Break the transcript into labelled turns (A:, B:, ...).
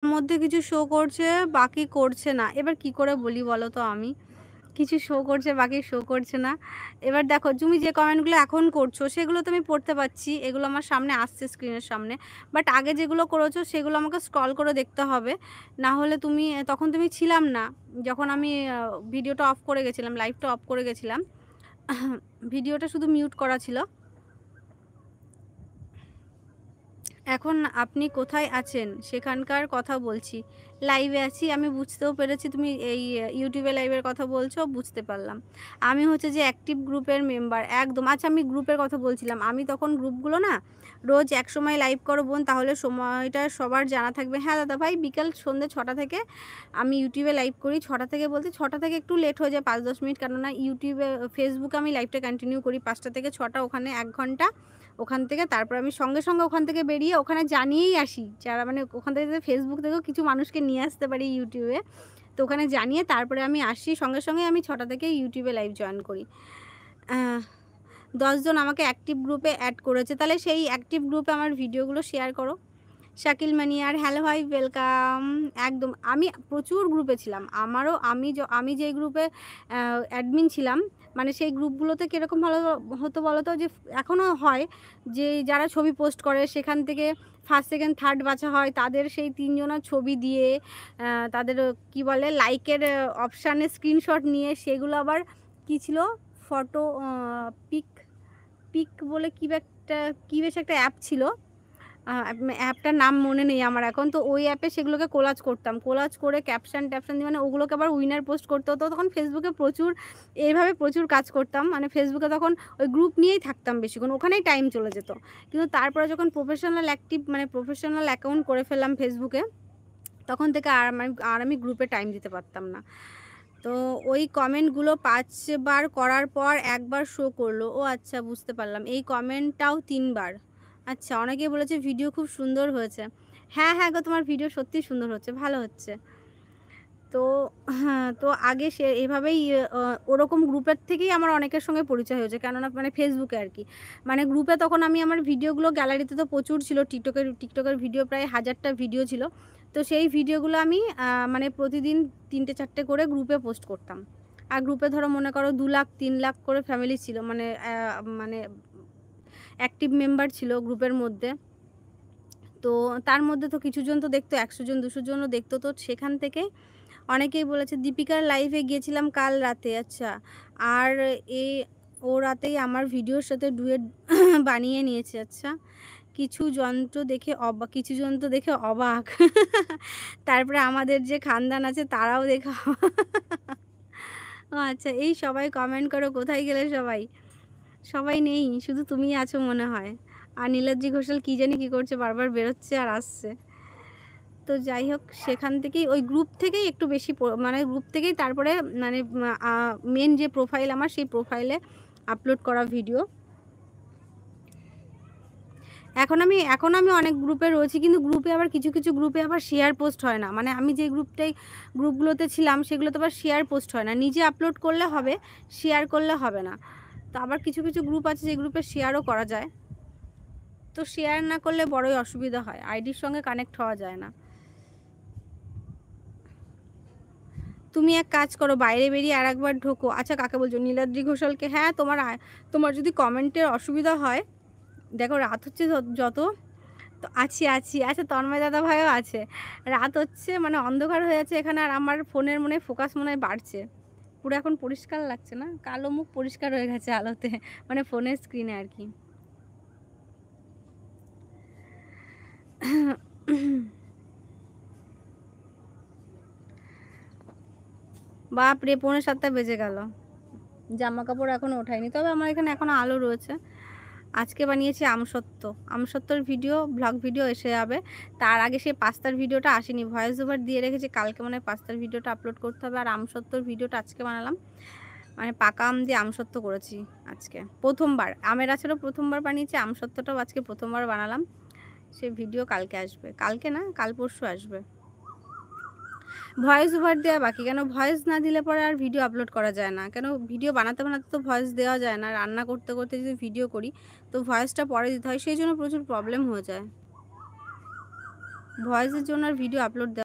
A: মধ্যে কিছু শো করছে, বাকি করছে না। এবার কি করে বলি বলো তো আমি? কিছু শো করছে, বাকি শো করছে না। এবার দেখো তুমি যে কমেন্টগুলো এখন করছো সেগুলো তো আমি পড়তে পাচ্ছি। এগুলো আমার সামনে আসছে স্ক্রিনের সামনে। বাট আগে যেগুলো করেছো সেগুলো আমাকে স্ক্রল করে দেখতে হবে। না হলে তুমি তখন তুমি ছিলাম না। যখন আমি ভিডিওটা অফ করে গেছিলাম, লাইভটা অফ করে গেছিলাম। ভিডিওটা শুধু মিউট করা ছিল। এখন আপনি কোথায় আছেন? সেখানকার কথা বলছি। লাইভে আছি। আমি বুঝতেও পেরেছি তুমি এই ইউটিউবে লাইভের কথা বলছো, বুঝতে পারলাম। আমি হচ্ছে যে অ্যাক্টিভ গ্রুপের মেম্বার একদম। আচ্ছা আমি গ্রুপের কথা বলছিলাম। আমি তখন গ্রুপগুলো না রোজ একসময় লাইভ করো বোন, তাহলে সময়টা সবার জানা থাকবে। হ্যাঁ দাদাভাই, বিকাল সন্ধ্যে ৬টা থেকে আমি ইউটিউবে লাইভ করি। ৬টা থেকে বলতে ৬টা থেকে একটু লেট হয়ে যায় ৫-১০ মিনিট। কেননা ইউটিউবে ফেসবুকে আমি লাইভটা কন্টিনিউ করি ৫টা থেকে ৬টা, ওখানে ১ ঘন্টা। ওখান থেকে তারপর আমি সঙ্গে, সঙ্গে ওখান থেকে বেরিয়ে ওখানে জানিয়েই আসি। যারা মানে ওখান থেকে ফেসবুক থেকেও কিছু মানুষকে নিয়ে আসতে পারি ইউটিউবে। তো ওখানে জানিয়ে তারপরে আমি আসি। সঙ্গে, সঙ্গে আমি ৬টা থেকে ইউটিউবে লাইভ জয়েন করি। আহ ১০ জন আমাকে অ্যাক্টিভ গ্রুপে এড করেছে। তাহলে সেই অ্যাক্টিভ গ্রুপে আমার ভিডিওগুলো শেয়ার করো। শাকিল মানিয়ার হ্যালো ভাই, ওয়েলকাম। একদম আমি প্রচুর গ্রুপে ছিলাম। আমারও আমি যে গ্রুপে অ্যাডমিন ছিলাম, মানে সেই গ্রুপগুলোতে কিরকম ভালো হতো বলো তো? যে এখনও হয় যে যারা ছবি পোস্ট করে সেখান থেকে ফার্স্ট, সেকেন্ড, থার্ড বাছা হয়। তাদের সেই ৩ জনের ছবি দিয়ে তাদের কি বলে লাইকের অপশানে স্ক্রিনশট নিয়ে সেগুলো আবার কি ছিল ফটো পিক পিক বলে কি বেশ একটা অ্যাপ ছিল। অ্যাপটার নাম মনে নেই আমার এখন। তো ওই অ্যাপে সেগুলোকে কোলাজ করতাম। কোলাজ করে ক্যাপশন-ট্যাপশন দিয়ে মানে ওগুলোকে আবার উইনার পোস্ট করতে হতো। তখন ফেসবুকে এইভাবে প্রচুর কাজ করতাম। মানে ফেসবুকে তখন ওই গ্রুপ নিয়েই থাকতাম বেশিক্ষণ। ওখানেই টাইম চলে যেত। কিন্তু তারপরে যখন প্রফেশনাল অ্যাকাউন্ট করে ফেললাম ফেসবুকে, তখন থেকে আর আমি গ্রুপে টাইম দিতে পারতাম না। তো ওই কমেন্টগুলো ৫ বার করার পর ১ বার শো করলো। ও আচ্ছা, বুঝতে পারলাম। এই কমেন্টটাও ৩ বার। আচ্ছা, অনেকেই বলেছে ভিডিও খুব সুন্দর হয়েছে। হ্যাঁ, হ্যাঁ গো, তোমার ভিডিও সত্যিই সুন্দর হচ্ছে, ভালো হচ্ছে। তো হ্যাঁ, তো আগে সে এভাবেই ওরকম গ্রুপের থেকেই আমার অনেকের সঙ্গে পরিচয় হয়েছে। কেননা মানে ফেসবুকে আরকি। মানে গ্রুপে তখন আমি আমার ভিডিওগুলো গ্যালারিতে তো প্রচুর ছিল। টিকটকের ভিডিও প্রায় ১০০০টা ভিডিও ছিল। তো সেই ভিডিওগুলো আমি মানে প্রতিদিন ৩টে-৪টে করে গ্রুপে পোস্ট করতাম। আর গ্রুপে ধরো মনে করো ২ লাখ ৩ লাখ করে ফ্যামিলি ছিল। মানে অ্যাক্টিভ মেম্বার ছিল গ্রুপের মধ্যে। তো তার মধ্যে তো কিছুজন তো দেখতো, ১০০ জন ২০০ জনও দেখতো। তো সেখান থেকে অনেকেই বলেছে দীপিকার লাইভে গিয়েছিলাম কাল রাতে। আচ্ছা। আর এ ও রাতেই আমার ভিডিওর সাথে ডুয়েট বানিয়ে নিয়েছে। আচ্ছা। কিছু জন তো দেখে অবাক। তারপরে আমাদের যে খানদান আছে তারাও দেখে ও আচ্ছা, এই সবাই কমেন্ট করো, কোথায় গেলে সবাই? সবাই নেই, শুধু তুমিই আছো মনে হয়। আর নীলাদ্রি ঘোষাল কি জানি কি করছে, বারবার বেরোচ্ছে আর আসছে। তো যাই হোক, সেখান থেকেই ওই গ্রুপ থেকেই একটু বেশি মানে গ্রুপ থেকেই তারপরে মানে মেন যে প্রোফাইল আমার, সেই প্রোফাইলে আপলোড করা ভিডিও। এখন আমি অনেক গ্রুপে রয়েছি, কিন্তু গ্রুপে আবার কিছু গ্রুপে আবার শেয়ার পোস্ট হয় না। মানে আমি যে গ্রুপগুলোতে ছিলাম সেগুলোতে আবার শেয়ার পোস্ট হয় না। নিজে আপলোড করলে হবে, শেয়ার করলে হবে না। তো আবার কিছু গ্রুপ আছে যে গ্রুপে শেয়ারও করা যায়। তো শেয়ার না করলে বড়ই অসুবিধা হয়, আইডির সঙ্গে কানেক্ট হওয়া যায় না। তুমি এক কাজ করো, বাইরে বেরিয়ে আরেকবার ঢোকো। আচ্ছা, কাকে বলছো? নীলাদ্রি ঘোষালকে? হ্যাঁ, তোমার যদি কমেন্টের অসুবিধা হয়, দেখো রাত হচ্ছে যত, তো আছি। আচ্ছা, তন্ময় দাদাভাইও আছে। রাত হচ্ছে মানে অন্ধকার হয়ে যাচ্ছে এখানে, আর আমার ফোনের মনে হয় ফোকাস মনে হয় বাড়ছে। পুরো এখন পরিষ্কার লাগছে না? কালো মুখ পরিষ্কার হয়ে গেছে আলোতে, মানে ফোনের স্ক্রিনে আরকি। বাপরে! 6:45 বেজে গেল। জামাকাপড় এখনো ওঠাইনি। তবে আমার এখানে এখনো আলো রয়েছে। আজকে বানিয়েছি আমসত্ত্ব। আমসত্ত্বর ভিডিও, ব্লগ ভিডিও এসে যাবে। তার আগে সেই পাস্তার ভিডিওটা আসেনি। ভয়েস ওভার দিয়ে রেখেছি। কালকে মনে হয় পাস্তার ভিডিওটা আপলোড করতে হবে। আর আমসত্ত্বর ভিডিওটা আজকে বানালাম। মানে পাকা আম দিয়ে আমসত্ত্ব করেছি আজকে। ১ম বার। আমের আচারও ১ম বার বানিয়েছি। আমসত্ত্বটাও আজকে ১ম বার বানালাম। সেই ভিডিও কালকে আসবে। কালকে না, কাল পরশু আসবে। ভয়েস ওভার দেওয়া বাকি। কেন ভয়েস না দিলে পরে আর ভিডিও আপলোড করা যায় না। কেন ভিডিও বানাতে তো ভয়েস দেওয়া যায় না। রান্না করতে যদি ভিডিও করি, তো ভয়েসটা পরে দিতে হয়। সেইজন্য প্রচুর প্রবলেম হয়ে যায়। ভয়েসের জন্য আর ভিডিও আপলোড দেওয়া